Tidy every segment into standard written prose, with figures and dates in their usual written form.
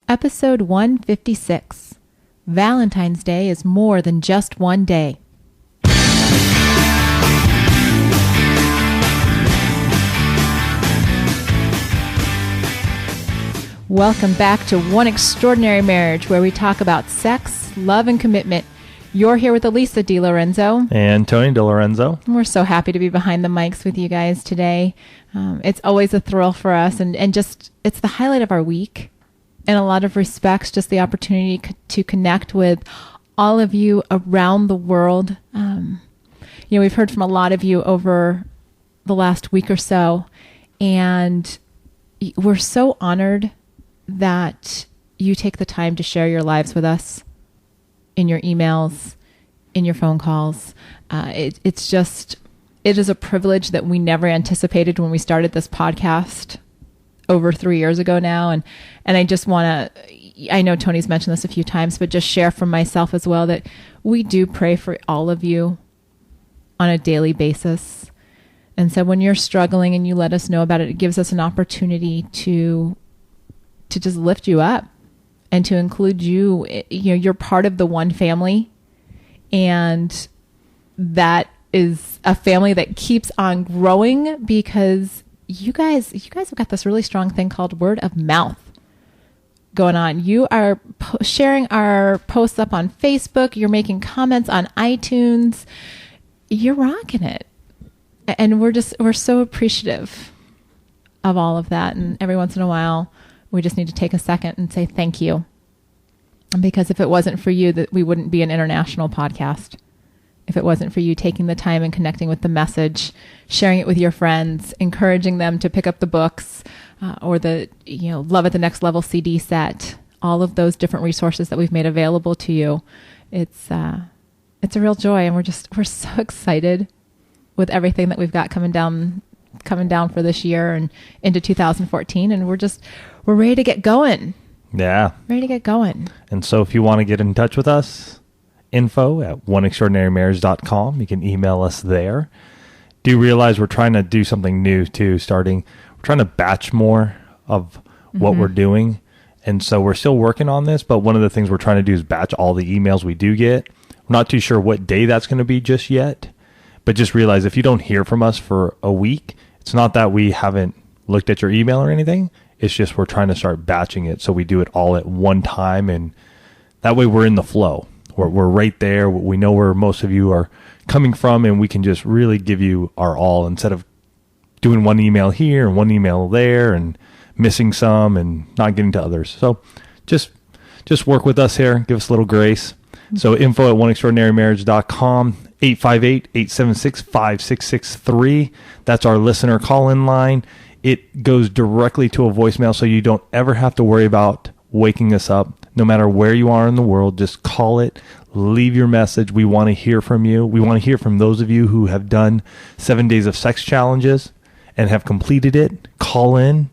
Episode 156. Valentine's Day is more than just one day. Welcome back to One Extraordinary Marriage, where we talk about sex, love, and commitment. You're here with Elisa DiLorenzo. And Tony DiLorenzo. We're so happy to be behind the mics with you guys today. It's always a thrill for us, and just it's the highlight of our week. In a lot of respects, just the opportunity to connect with all of you around the world. We've heard from a lot of you over the last week or so, and we're so honored that you take the time to share your lives with us in your emails, in your phone calls. It is a privilege that we never anticipated when we started this podcast over 3 years ago now. And I just want to, I know Tony's mentioned this a few times, but just share from myself as well that we do pray for all of you on a daily basis. And so when you're struggling and you let us know about it, it gives us an opportunity to just lift you up and to include you. You're part of the one family, and that is a family that keeps on growing because you guys have got this really strong thing called word of mouth going on. You are sharing our posts up on Facebook. You're making comments on iTunes. You're rocking it. And we're so appreciative of all of that. And every once in a while, we just need to take a second and say thank you. Because if it wasn't for you, that we wouldn't be an international podcast. If it wasn't for you taking the time and connecting with the message, sharing it with your friends, encouraging them to pick up the books or the Love at the Next Level CD set, all of those different resources that we've made available to you, it's a real joy, and we're so excited with everything that we've got coming down for this year and into 2014, and we're ready to get going. Yeah, ready to get going. And so, if you want to get in touch with us, info@oneextraordinarymarriage.com. You can email us there. Do realize we're trying to do something new too, we're trying to batch more of what we're doing. And so we're still working on this, but one of the things we're trying to do is batch all the emails we do get. We're not too sure what day that's going to be just yet, but just realize if you don't hear from us for a week, it's not that we haven't looked at your email or anything. It's just we're trying to start batching it so we do it all at one time, and that way we're in the flow. We're right there. We know where most of you are coming from, and we can just really give you our all instead of doing one email here and one email there and missing some and not getting to others. So just work with us here. Give us a little grace. So info@oneextraordinarymarriage.com, 858-876-5663. That's our listener call-in line. It goes directly to a voicemail, so you don't ever have to worry about waking us up. No matter where you are in the world, just call it, leave your message. We want to hear from you. We want to hear from those of you who have done 7 days of sex challenges and have completed it. Call in,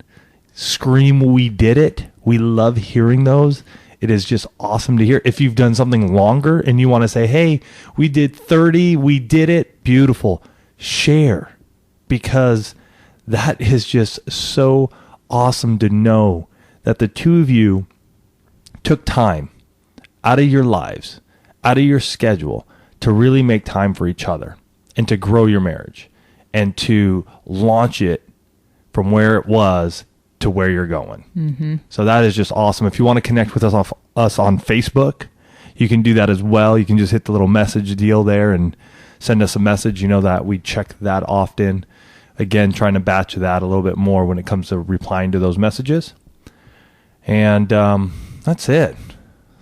scream, we did it. We love hearing those. It is just awesome to hear. If you've done something longer and you want to say, hey, we did 30, we did it, beautiful. Share, because that is just so awesome to know that the two of you took time out of your lives, out of your schedule, to really make time for each other and to grow your marriage and to launch it from where it was to where you're going. Mm-hmm. So that is just awesome. If you want to connect with us on Facebook, you can do that as well. You can just hit the little message deal there and send us a message. You know that we check that often. Again, trying to batch that a little bit more when it comes to replying to those messages. And that's it.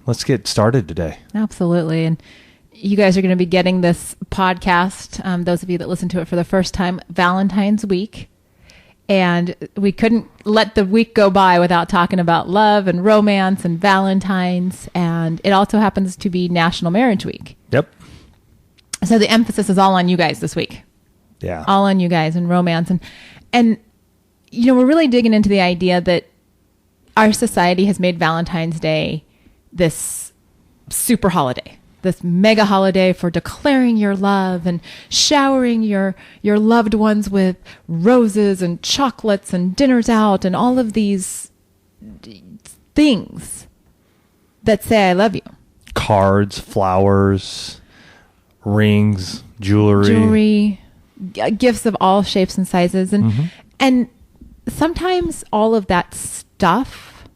Let's get started today. Absolutely. And you guys are going to be getting this podcast, those of you that listen to it for the first time, Valentine's week. And we couldn't let the week go by without talking about love and romance and Valentines. And it also happens to be National Marriage Week. Yep. So the emphasis is all on you guys this week. Yeah. All on you guys and romance. And we're really digging into the idea that our society has made Valentine's Day this super holiday, this mega holiday for declaring your love and showering your loved ones with roses and chocolates and dinners out and all of these things that say I love you. Cards, flowers, rings, jewelry, gifts of all shapes and sizes. And sometimes all of that stuff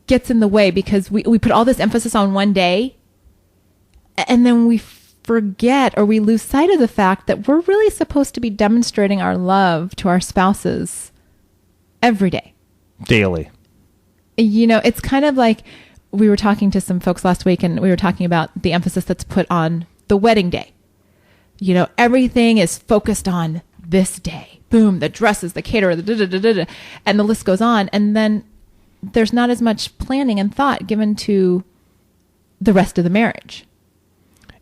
gets in the way because we put all this emphasis on one day, and then we forget or we lose sight of the fact that we're really supposed to be demonstrating our love to our spouses every day. Daily. It's kind of like we were talking to some folks last week, and we were talking about the emphasis that's put on the wedding day. Everything is focused on this day. Boom, the dresses, the caterer, and the list goes on. And then there's not as much planning and thought given to the rest of the marriage.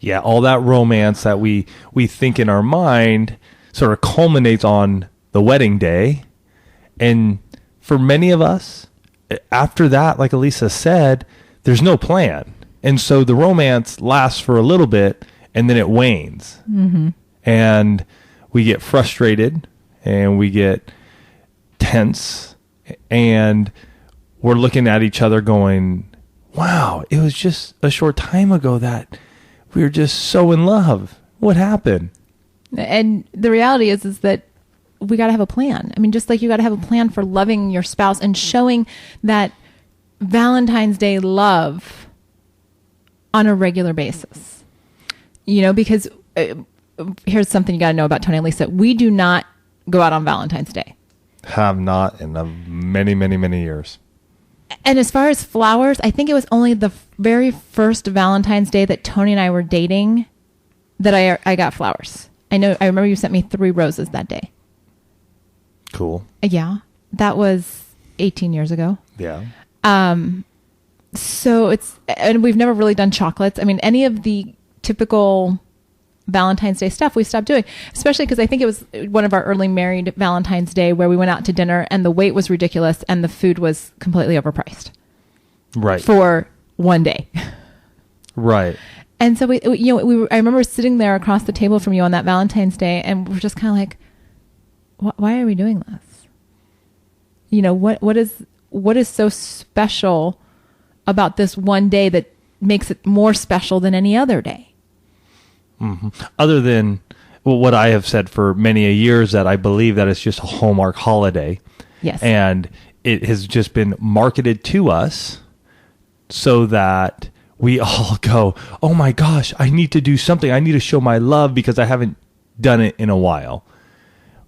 Yeah, all that romance that we think in our mind sort of culminates on the wedding day. And for many of us, after that, like Elisa said, there's no plan. And so the romance lasts for a little bit, and then it wanes. And we get frustrated, and we get tense, and we're looking at each other going, wow, it was just a short time ago that we were just so in love. What happened? And the reality is that we got to have a plan. I mean, just like you got to have a plan for loving your spouse and showing that Valentine's Day love on a regular basis. Because here's something you got to know about Tony and Lisa. We do not go out on Valentine's Day. Have not in many, many, many years. And as far as flowers, I think it was only the very first Valentine's Day that Tony and I were dating that I got flowers. I remember you sent me 3 roses that day. Cool. Yeah. That was 18 years ago. Yeah. So and we've never really done chocolates. I mean, any of the typical Valentine's Day stuff we stopped doing, especially because I think it was one of our early married Valentine's Day where we went out to dinner and the wait was ridiculous and the food was completely overpriced. Right. For one day. Right. And so I remember sitting there across the table from you on that Valentine's Day, and we're just kind of like, why are we doing this? What is so special about this one day that makes it more special than any other day? Other than what I have said for many a years, that I believe that it's just a Hallmark holiday. Yes. And it has just been marketed to us so that we all go, oh my gosh, I need to do something. I need to show my love because I haven't done it in a while,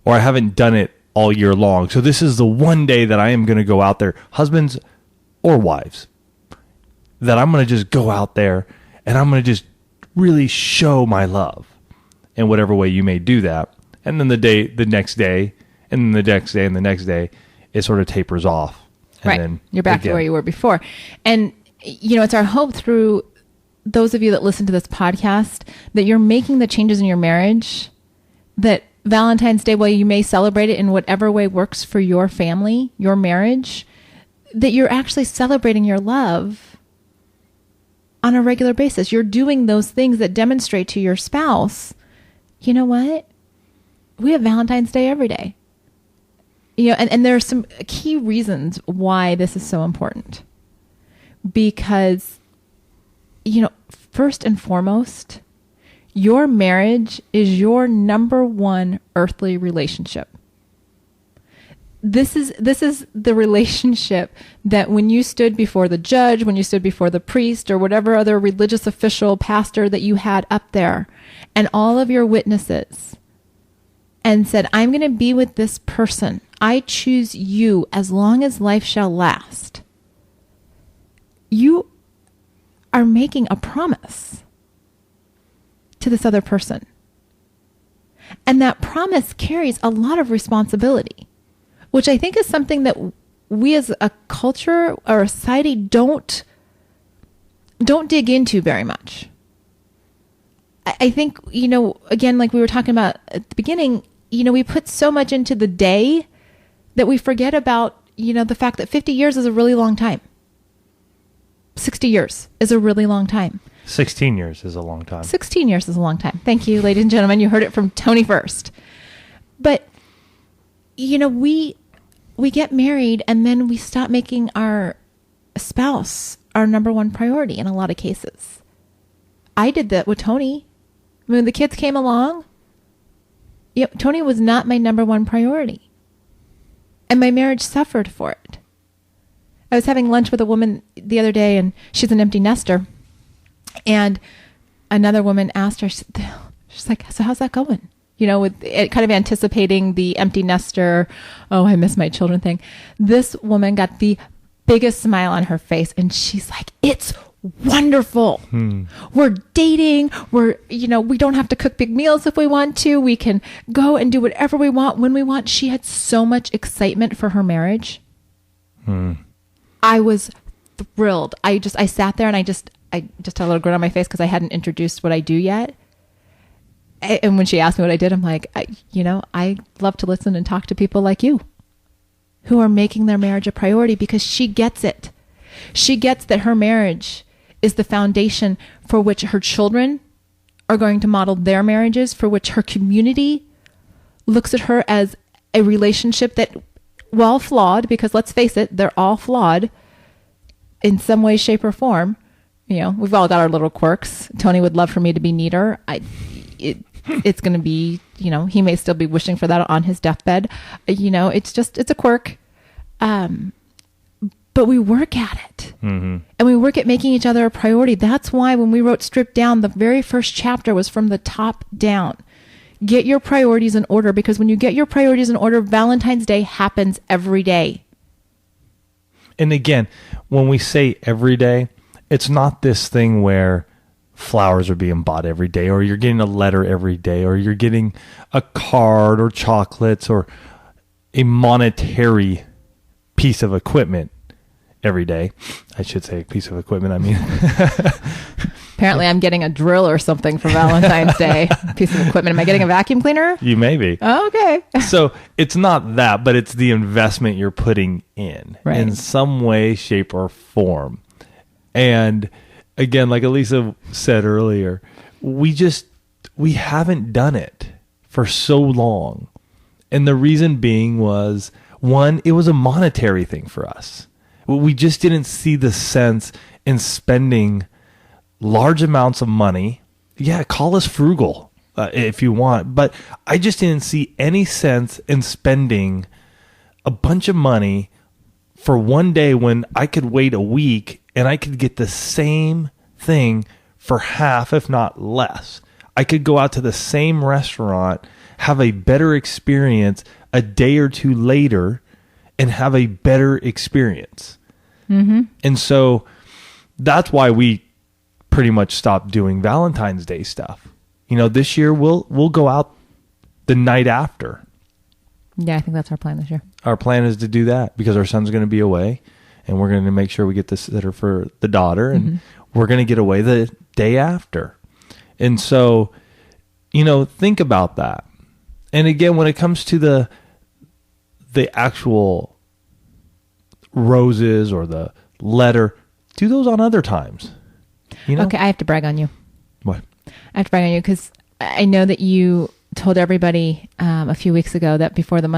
or I haven't done it all year long. So this is the one day that I am going to go out there, husbands or wives, that I'm going to just go out there and I'm going to just really show my love in whatever way you may do that. And then the next day, and then the next day, and the next day, it sort of tapers off. And right. Then you're back to where you were before. And, it's our hope through those of you that listen to this podcast that you're making the changes in your marriage, that Valentine's Day, while you may celebrate it in whatever way works for your family, your marriage, that you're actually celebrating your love on a regular basis. You're doing those things that demonstrate to your spouse, you know what? We have Valentine's Day every day. And there are some key reasons why this is so important. Because, first and foremost, your marriage is your number one earthly relationship. This is the relationship that when you stood before the judge, when you stood before the priest or whatever other religious official, pastor that you had up there, and all of your witnesses, and said, I'm going to be with this person. I choose you as long as life shall last. You are making a promise to this other person. And that promise carries a lot of responsibility, which I think is something that we as a culture or a society don't dig into very much. I think, again, like we were talking about at the beginning, we put so much into the day that we forget about, the fact that 50 years is a really long time. 60 years is a really long time. 16 years is a long time. 16 years is a long time. Thank you, ladies and gentlemen. You heard it from Tony first. But, we we get married and then we stop making our spouse our number one priority in a lot of cases. I did that with Tony. When the kids came along, Tony was not my number one priority. And my marriage suffered for it. I was having lunch with a woman the other day, and she's an empty nester. And another woman asked her, she's like, so how's that going? With it kind of anticipating the empty nester, oh, I miss my children thing. This woman got the biggest smile on her face, and she's like, it's wonderful. We're dating. We don't have to cook big meals if we want to. We can go and do whatever we want when we want. She had so much excitement for her marriage. I was thrilled. I sat there and I just had a little grin on my face because I hadn't introduced what I do yet. And when she asked me what I did, I'm like, I love to listen and talk to people like you who are making their marriage a priority, because she gets it. She gets that her marriage is the foundation for which her children are going to model their marriages, for which her community looks at her as a relationship that, while flawed, because let's face it, they're all flawed in some way, shape, or form. We've all got our little quirks. Tony would love for me to be neater. It's going to be, he may still be wishing for that on his deathbed. It's a quirk. But we work at it. And we work at making each other a priority. That's why when we wrote Stripped Down, the very first chapter was from the top down. Get your priorities in order, because when you get your priorities in order, Valentine's Day happens every day. And again, when we say every day, it's not this thing where flowers are being bought every day, or you're getting a letter every day, or you're getting a card or chocolates or a monetary piece of equipment every day. I should say a piece of equipment. I mean, apparently I'm getting a drill or something for Valentine's Day. Piece of equipment. Am I getting a vacuum cleaner? You may be. Oh, okay. So it's not that, but it's the investment you're putting in some way, shape, or form. And again, like Elisa said earlier, we haven't done it for so long. And the reason being was, one, it was a monetary thing for us. We just didn't see the sense in spending large amounts of money. Yeah, call us frugal if you want. But I just didn't see any sense in spending a bunch of money for one day when I could wait a week and I could get the same thing for half, if not less. I could go out to the same restaurant, have a better experience a day or two later, and have a better experience. And so that's why we pretty much stopped doing Valentine's Day stuff. This year we'll go out the night after. Yeah, I think that's our plan this year. Our plan is to do that because our son's going to be away, and we're going to make sure we get the sitter for the daughter, and we're going to get away the day after. And so, think about that. And again, when it comes to the actual roses or the letter, do those on other times. Okay, I have to brag on you. What? I have to brag on you because I know that you told everybody a few weeks ago that before the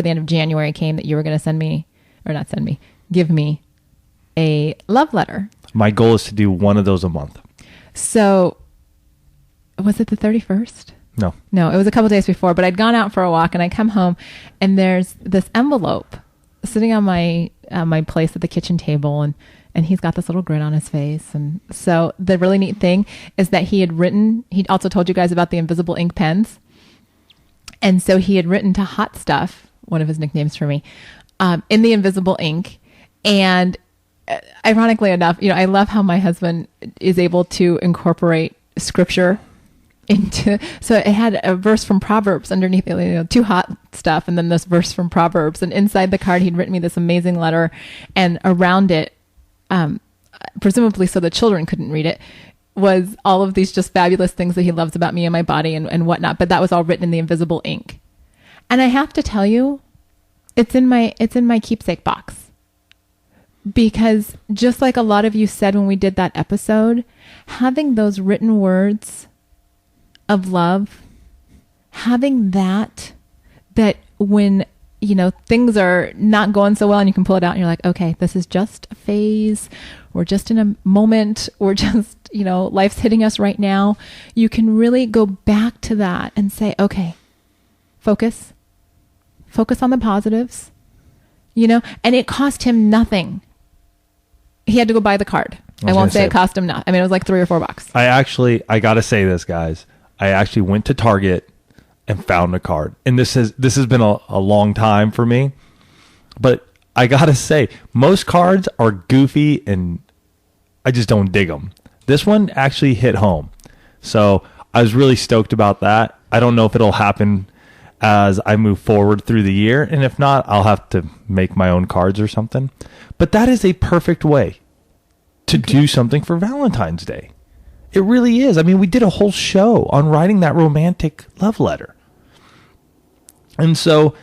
end of January came, that you were going to give me a love letter. My goal is to do one of those a month. So, was it the 31st? No, it was a couple days before, but I'd gone out for a walk and I come home and there's this envelope sitting on my place at the kitchen table, and he's got this little grin on his face. And so the really neat thing is that he'd also told you guys about the invisible ink pens. And so he had written to Hot Stuff, one of his nicknames for me, in the invisible ink. And ironically enough, I love how my husband is able to incorporate scripture so it had a verse from Proverbs underneath, two Hot Stuff, and then this verse from Proverbs. And inside the card, he'd written me this amazing letter, and around it, presumably so the children couldn't read it, was all of these just fabulous things that he loves about me and my body and whatnot. But that was all written in the invisible ink. And I have to tell you, it's in my keepsake box. Because just like a lot of you said when we did that episode, having those written words of love, having that when things are not going so well and you can pull it out and you're like, okay, this is just a phase. We're just in a moment. We're just, life's hitting us right now. You can really go back to that and say, okay, focus on the positives, and it cost him nothing. He had to go buy the card. I won't say it cost him nothing. I mean, it was like $3 or $4. I got to say this, guys. I actually went to Target and found a card. And this has been a long time for me. But I got to say, most cards are goofy and I just don't dig them. This one actually hit home. So I was really stoked about that. I don't know if it'll happen as I move forward through the year. And if not, I'll have to make my own cards or something. But that is a perfect way to do something for Valentine's Day. It really is. I mean, we did a whole show on writing that romantic love letter. And so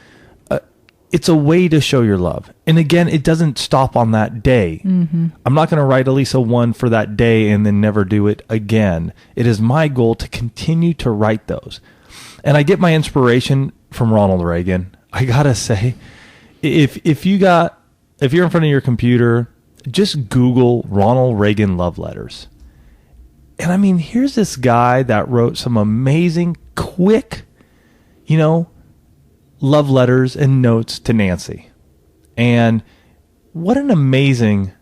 it's a way to show your love. And again, it doesn't stop on that day. Mm-hmm. I'm not going to write Elisa one for that day and then never do it again. It is my goal to continue to write those. And I get my inspiration from Ronald Reagan. I got to say, if you're in front of your computer, just Google Ronald Reagan love letters. And I mean, here's this guy that wrote some amazing, quick, love letters and notes to Nancy. And what an amazing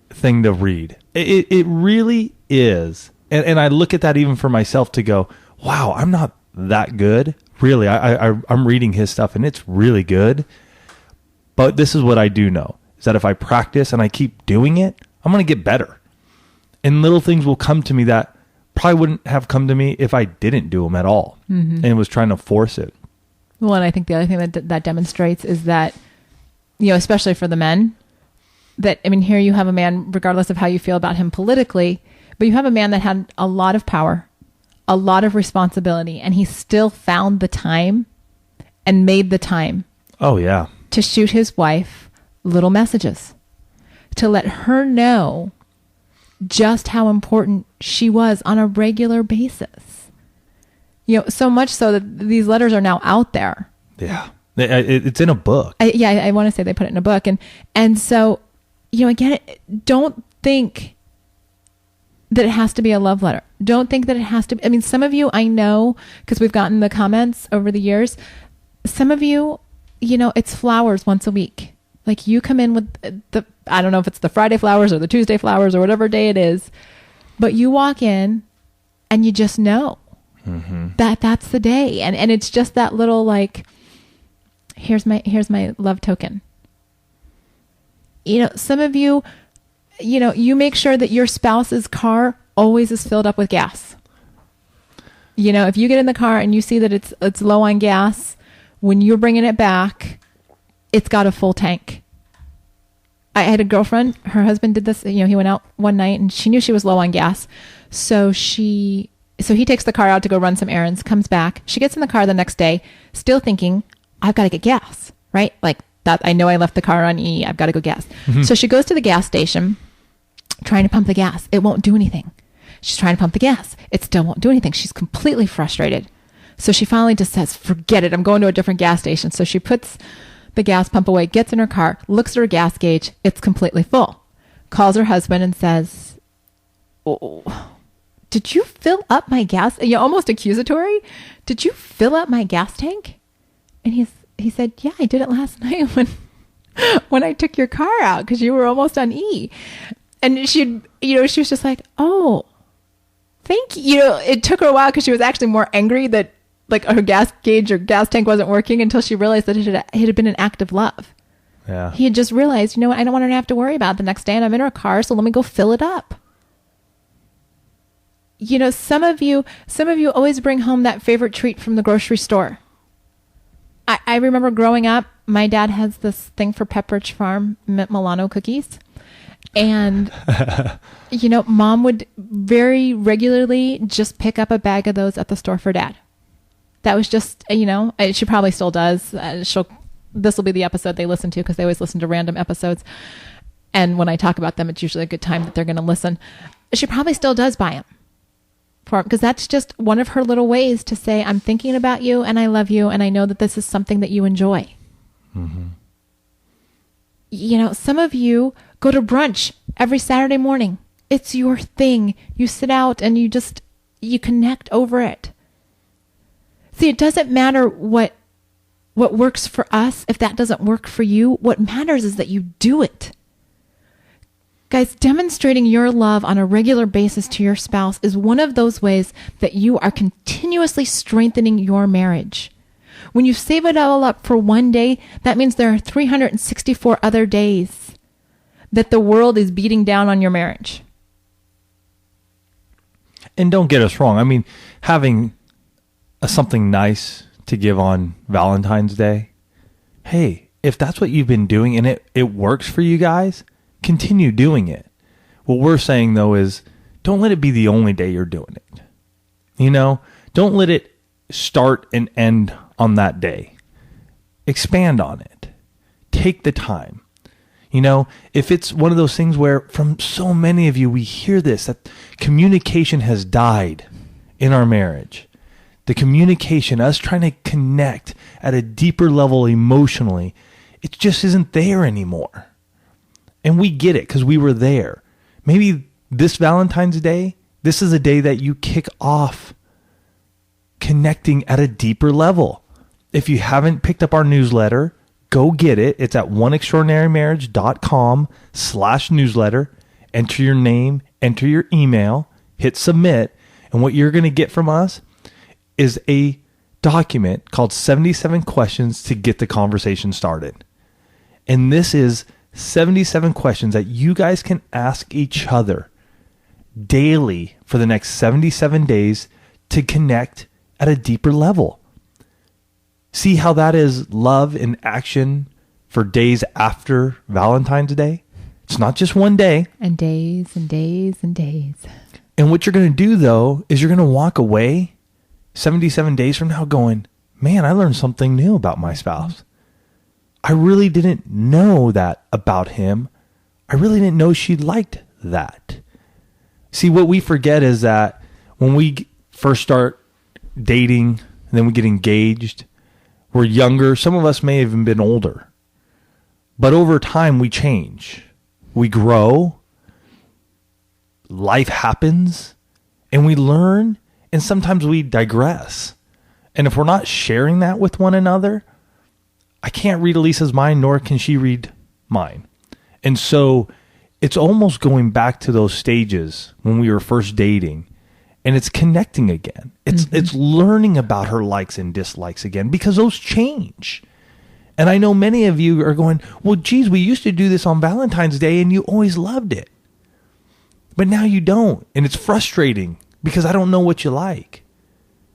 thing to read. It really is. And I look at that even for myself to go, wow, I'm not that good. Really, I'm reading his stuff and it's really good. But this is what I do know, is that if I practice and I keep doing it, I'm going to get better. And little things will come to me that probably wouldn't have come to me if I didn't do them at all and was trying to force it. Well, and I think the other thing that demonstrates is that, especially for the men, that, I mean, here you have a man, regardless of how you feel about him politically, but you have a man that had a lot of power, a lot of responsibility, and he still found the time and made the time. Oh, yeah. To shoot his wife little messages, to let her know just how important she was on a regular basis. So much so that these letters are now out there. Yeah. It's in a book. I want to say they put it in a book. And so, again, don't think that it has to be a love letter. Don't think that it has to. I mean, some of you, I know, because we've gotten the comments over the years, some of you, it's flowers once a week. Like you come in with I don't know if it's the Friday flowers or the Tuesday flowers or whatever day it is, but you walk in and you just know that's the day. And it's just that little, like, here's my love token. Some of you, you make sure that your spouse's car always is filled up with gas. If you get in the car and you see that it's low on gas, when you're bringing it back, it's got a full tank. I had a girlfriend, her husband did this, he went out one night and she knew she was low on gas. So he takes the car out to go run some errands, comes back. She gets in the car the next day, still thinking, I've got to get gas, right? Like that. I know I left the car on E. I've got to go gas. Mm-hmm. So she goes to the gas station trying to pump the gas. It won't do anything. She's trying to pump the gas. It still won't do anything. She's completely frustrated. So she finally just says, forget it. I'm going to a different gas station. So she puts the gas pump away, gets in her car, looks at her gas gauge. It's completely full. Calls her husband and says, oh, did you fill up my gas? Almost accusatory. Did you fill up my gas tank? And he said, yeah, I did it last night when I took your car out because you were almost on E. And she was just like, oh, thank you. It took her a while because she was actually more angry that like her gas gauge or gas tank wasn't working until she realized that it had been an act of love. Yeah. He had just realized, I don't want her to have to worry about it the next day and I'm in her car, so let me go fill it up. Some of you always bring home that favorite treat from the grocery store. I remember growing up, my dad has this thing for Pepperidge Farm mint Milano cookies. And, mom would very regularly just pick up a bag of those at the store for dad. That was just, she probably still does. This will be the episode they listen to because they always listen to random episodes. And when I talk about them, it's usually a good time that they're going to listen. She probably still does buy them for him because that's just one of her little ways to say, I'm thinking about you and I love you and I know that this is something that you enjoy. Some of you go to brunch every Saturday morning. It's your thing. You sit out and you connect over it. See, it doesn't matter what works for us if that doesn't work for you. What matters is that you do it. Guys, demonstrating your love on a regular basis to your spouse is one of those ways that you are continuously strengthening your marriage. When you save it all up for one day, that means there are 364 other days that the world is beating down on your marriage. And don't get us wrong. I mean, having something nice to give on Valentine's Day, hey, if that's what you've been doing and it works for you guys, continue doing it. What we're saying, though, is don't let it be the only day you're doing it. Don't let it start and end on that day. Expand on it. Take the time. If it's one of those things where from so many of you, we hear this, that communication has died in our marriage. The communication, us trying to connect at a deeper level emotionally, it just isn't there anymore. And we get it because we were there. Maybe this Valentine's Day, this is a day that you kick off connecting at a deeper level. If you haven't picked up our newsletter, go get it. It's at oneextraordinarymarriage.com/newsletter. Enter your name, enter your email, hit submit. And what you're going to get from us is a document called 77 Questions to Get the Conversation Started. And this is 77 questions that you guys can ask each other daily for the next 77 days to connect at a deeper level. See how that is love in action for days after Valentine's Day? It's not just one day. And days and days and days. And what you're going to do, though, is you're going to walk away 77 days from now going, man, I learned something new about my spouse. I really didn't know that about him. I really didn't know she liked that. See, what we forget is that when we first start dating and then we get engaged, we're younger. Some of us may have even been older. But over time, we change. We grow. Life happens. And we learn. And sometimes we digress. And if we're not sharing that with one another, I can't read Elisa's mind, nor can she read mine. And so it's almost going back to those stages when we were first dating, and it's connecting again. It's learning about her likes and dislikes again, because those change. And I know many of you are going, well, geez, we used to do this on Valentine's Day and you always loved it. But now you don't. And it's frustrating because I don't know what you like.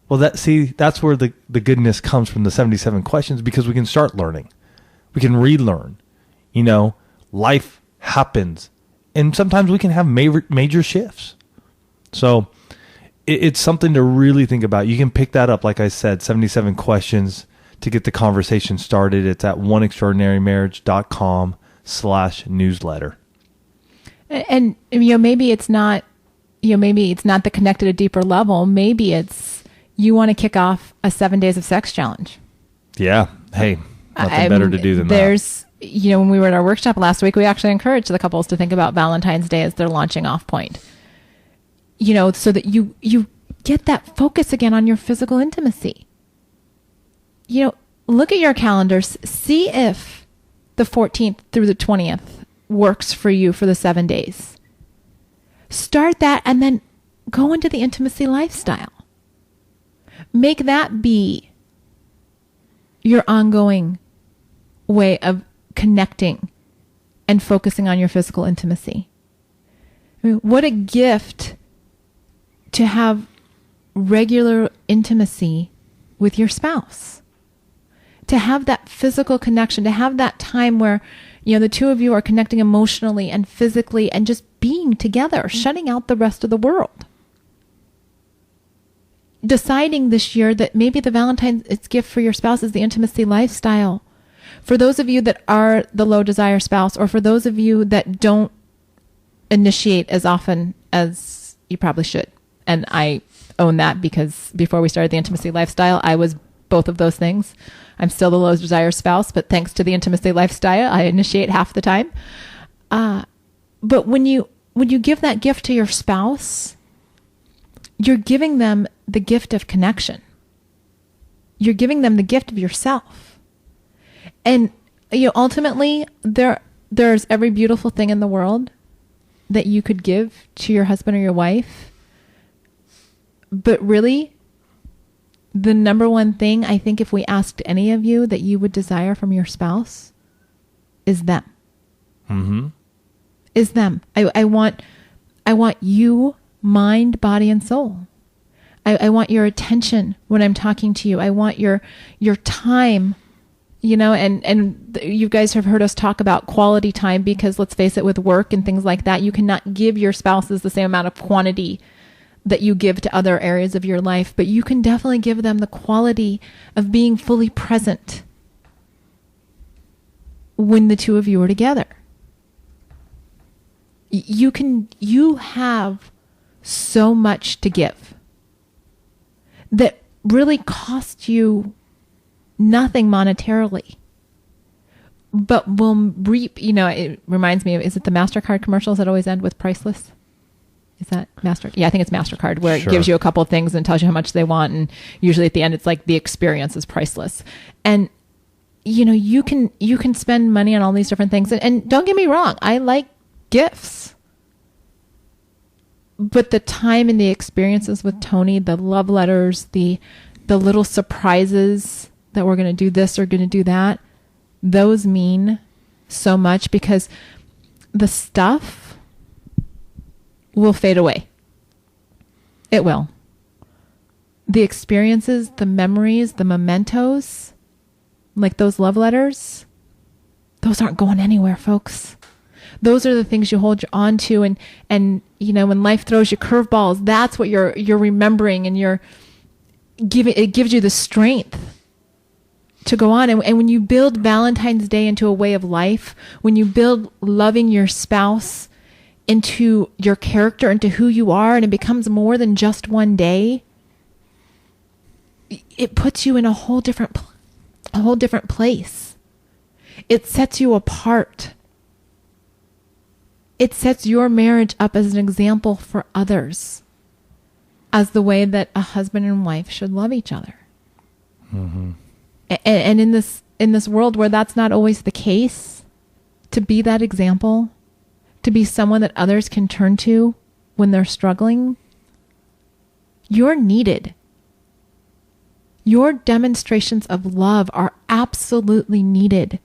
Well, that's where the goodness comes from the 77 questions, because we can start learning. We can relearn. Life happens. And sometimes we can have major shifts. So it's something to really think about. You can pick that up, like I said, 77 questions to get the conversation started. It's at oneextraordinarymarriage.com/newsletter. And maybe it's not the connect at a deeper level. Maybe it's you want to kick off a 7 days of sex challenge. Yeah. Hey, nothing better to do than that. When we were at our workshop last week, we actually encouraged the couples to think about Valentine's Day as their launching off point. So that you get that focus again on your physical intimacy. Look at your calendars. See if the 14th through the 20th works for you for the 7 days. Start that and then go into the intimacy lifestyle. Make that be your ongoing way of connecting and focusing on your physical intimacy. I mean, what a gift to have regular intimacy with your spouse. To have that physical connection, to have that time where, the two of you are connecting emotionally and physically and just being together, shutting out the rest of the world. Deciding this year that maybe the Valentine's gift for your spouse is the intimacy lifestyle. For those of you that are the low desire spouse, or for those of you that don't initiate as often as you probably should. And I own that, because before we started the intimacy lifestyle, I was both of those things. I'm still the low desire spouse, but thanks to the intimacy lifestyle, I initiate half the time. But when you give that gift to your spouse, you're giving them the gift of connection. You're giving them the gift of yourself. And ultimately, there's every beautiful thing in the world that you could give to your husband or your wife. But really, the number one thing I think if we asked any of you that you would desire from your spouse is them. Mm-hmm. Is them. I want you, mind, body, and soul. I want your attention when I'm talking to you. I want your time, and you guys have heard us talk about quality time, because let's face it, with work and things like that, you cannot give your spouses the same amount of quantity that you give to other areas of your life, but you can definitely give them the quality of being fully present when the two of you are together. You have so much to give that really costs you nothing monetarily, but will reap, it reminds me of, is it the MasterCard commercials that always end with priceless? Is that Yeah, I think it's MasterCard, where it gives you a couple of things and tells you how much they want. And usually at the end, it's like the experience is priceless. And, you can spend money on all these different things. And don't get me wrong, I like gifts. But the time and the experiences with Tony, the love letters, the little surprises that we're going to do this or going to do that, those mean so much, because the stuff will fade away. It will. The experiences, the memories, the mementos, like those love letters, those aren't going anywhere, folks. Those are the things you hold on to, and when life throws you curveballs, that's what you're remembering, and it gives you the strength to go on. And when you build Valentine's Day into a way of life, when you build loving your spouse into your character, into who you are, and it becomes more than just one day, it puts you in a whole different place. It sets you apart. It sets your marriage up as an example for others, as the way that a husband and wife should love each other. Mm-hmm. And in this world where that's not always the case, to be that example, to be someone that others can turn to when they're struggling, you're needed. Your demonstrations of love are absolutely needed.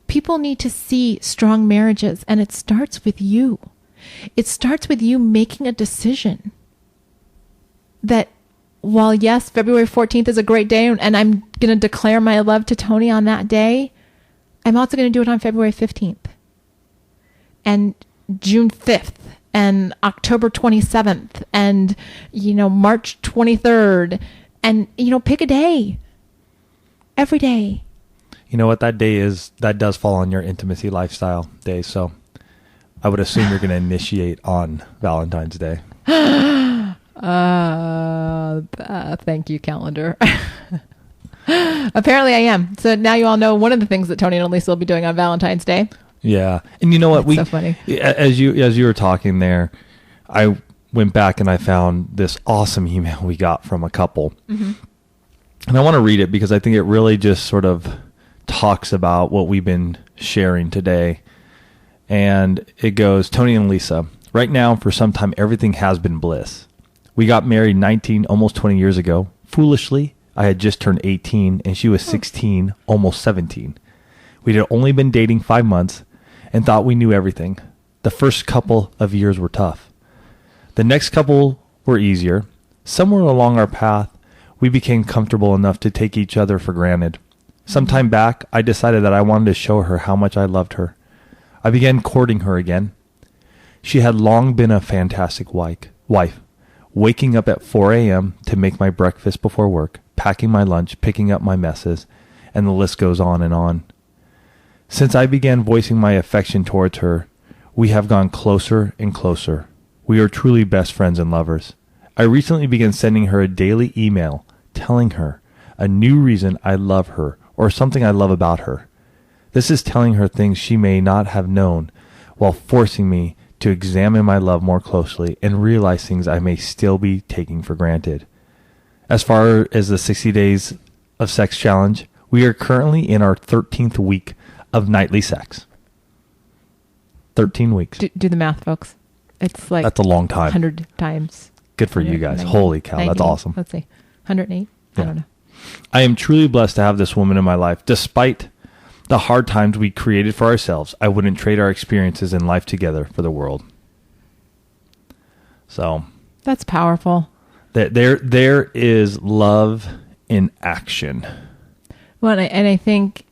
People need to see strong marriages, and it starts with you. It starts with you making a decision that, while yes, February 14th is a great day, and I'm going to declare my love to Tony on that day, I'm also going to do it on February 15th. And June 5th, and October 27th, and, March 23rd, and, pick a day. Every day. You know what that day is? That does fall on your intimacy lifestyle day. So I would assume you're going to initiate on Valentine's Day. Thank you, calendar. Apparently I am. So now you all know one of the things that Tony and Elisa will be doing on Valentine's Day. Yeah. And you know what? That's so funny. As you were talking there, I went back and I found this awesome email we got from a couple. Mm-hmm. And I want to read it because I think it really just sort of talks about what we've been sharing today. And it goes, Tony and Lisa, right now for some time, everything has been bliss. We got married 19, almost 20 years ago. Foolishly, I had just turned 18 and she was 16, almost 17. We had only been dating 5 months and thought we knew everything. The first couple of years were tough. The next couple were easier. Somewhere along our path, we became comfortable enough to take each other for granted. Some time back, I decided that I wanted to show her how much I loved her. I began courting her again. She had long been a fantastic wife, waking up at 4 a.m. to make my breakfast before work, packing my lunch, picking up my messes, and the list goes on and on. Since I began voicing my affection towards her, we have gone closer and closer. We are truly best friends and lovers. I recently began sending her a daily email telling her a new reason I love her or something I love about her. This is telling her things she may not have known, while forcing me to examine my love more closely and realize things I may still be taking for granted. As far as the 60 days of sex challenge, we are currently in our 13th week of nightly sex. 13 weeks. Do the math, folks. It's like that's a long time. 100 times. Good for you guys. Holy cow, 90, that's awesome. Let's see. 108? Yeah. I don't know. I am truly blessed to have this woman in my life. Despite the hard times we created for ourselves, I wouldn't trade our experiences in life together for the world. So that's powerful. There is love in action. Well, and I think,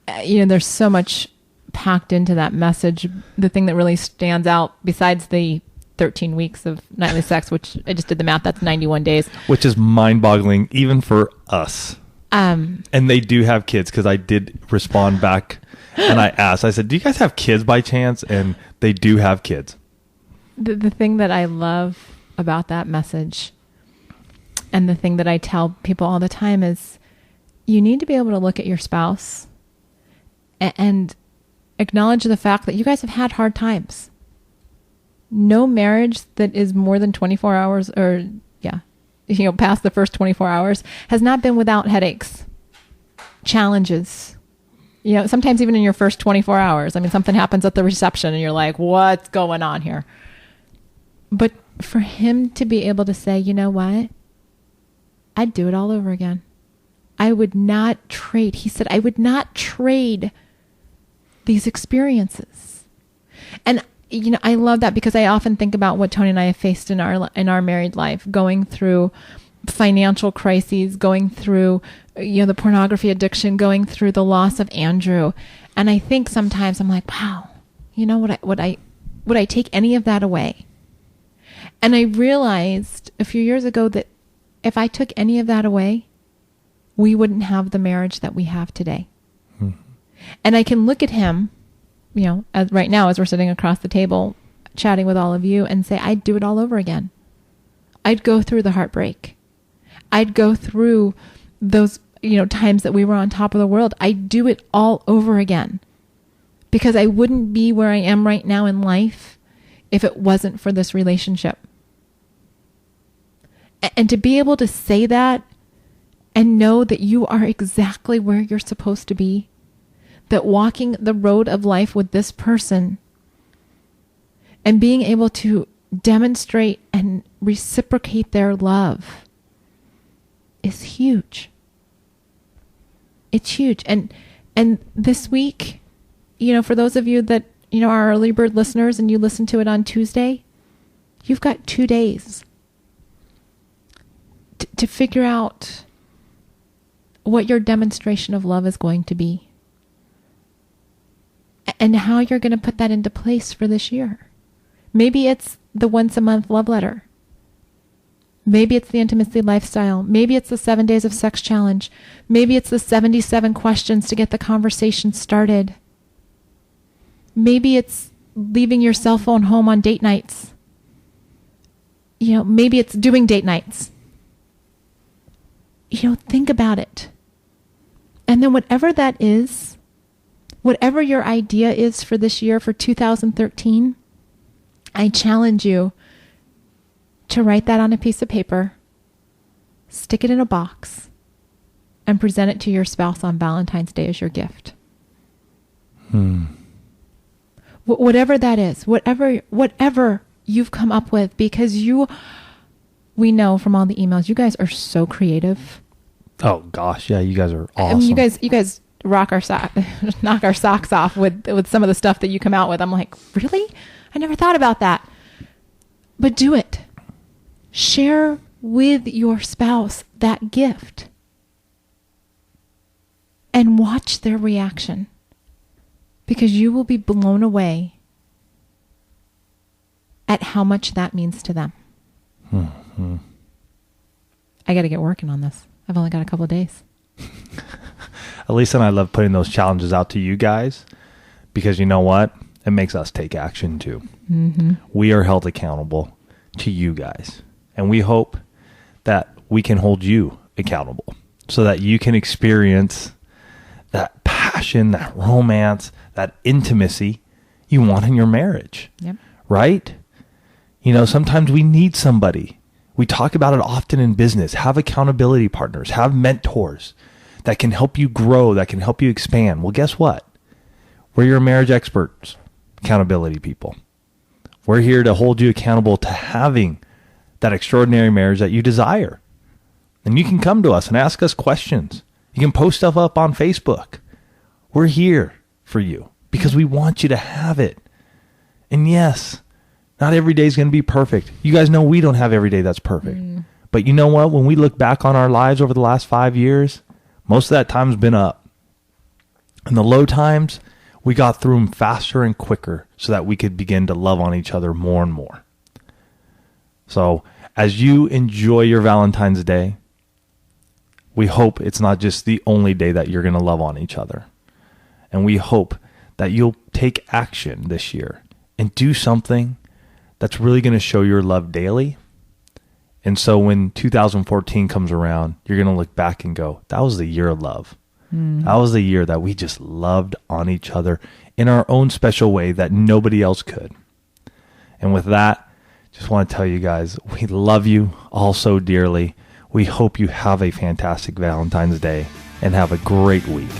there's so much packed into that message. The thing that really stands out, besides the 13 weeks of nightly sex, which I just did the math, that's 91 days. Which is mind-boggling, even for us. And they do have kids, because I did respond back and I asked, I said, do you guys have kids by chance? And they do have kids. The thing that I love about that message, and the thing that I tell people all the time, is you need to be able to look at your spouse and acknowledge the fact that you guys have had hard times. No marriage that is more than 24 hours or, past the first 24 hours has not been without headaches, challenges. Sometimes even in your first 24 hours. I mean, something happens at the reception and you're like, what's going on here? But for him to be able to say, you know what? I'd do it all over again. I would not trade. He said, I would not trade these experiences. And I love that, because I often think about what Tony and I have faced in our married life, going through financial crises, going through the pornography addiction, going through the loss of Andrew. And I think sometimes I'm like, wow, would I take any of that away? And I realized a few years ago that if I took any of that away, we wouldn't have the marriage that we have today. And I can look at him, as right now, as we're sitting across the table chatting with all of you, and say, I'd do it all over again. I'd go through the heartbreak. I'd go through those, times that we were on top of the world. I'd do it all over again, because I wouldn't be where I am right now in life if it wasn't for this relationship. And to be able to say that and know that you are exactly where you're supposed to be, that walking the road of life with this person and being able to demonstrate and reciprocate their love is huge. It's huge. And this week, for those of you that, are early bird listeners and you listen to it on Tuesday, you've got 2 days to figure out what your demonstration of love is going to be, and how you're going to put that into place for this year. Maybe it's the once a month love letter. Maybe it's the intimacy lifestyle. Maybe it's the 7 days of sex challenge. Maybe it's the 77 questions to get the conversation started. Maybe it's leaving your cell phone home on date nights. Maybe it's doing date nights. Think about it. And then whatever that is, whatever your idea is for this year, for 2013, I challenge you to write that on a piece of paper, stick it in a box, and present it to your spouse on Valentine's Day as your gift. Whatever that is, whatever you've come up with, because we know from all the emails, you guys are so creative. Oh gosh, yeah, you guys are awesome. I mean, you guys knock our socks off with some of the stuff that you come out with. I'm like, really? I never thought about that. But do it. Share with your spouse that gift and watch their reaction, because you will be blown away at how much that means to them. I got to get working on this. I've only got a couple of days. Elisa and I love putting those challenges out to you guys, because you know what? It makes us take action too. We are held accountable to you guys. And we hope that we can hold you accountable so that you can experience that passion, that romance, that intimacy you want in your marriage. Yep. Right? You know, sometimes we need somebody. We talk about it often in business. Have accountability partners, have mentors that can help you grow, that can help you expand. Well, guess what? We're your marriage experts, accountability people. We're here to hold you accountable to having that extraordinary marriage that you desire. And you can come to us and ask us questions. You can post stuff up on Facebook. We're here for you because we want you to have it. And yes, not every day is going to be perfect. You guys know we don't have every day that's perfect. But you know what? When we look back on our lives over the last 5 years, most of that time's been up. And the low times, we got through them faster and quicker so that we could begin to love on each other more and more. So as you enjoy your Valentine's Day, we hope it's not just the only day that you're going to love on each other. And we hope that you'll take action this year and do something that's really going to show your love daily. And so when 2014 comes around, you're going to look back and go, that was the year of love. That was the year that we just loved on each other in our own special way that nobody else could. And with that, just want to tell you guys, we love you all so dearly. We hope you have a fantastic Valentine's Day and have a great week.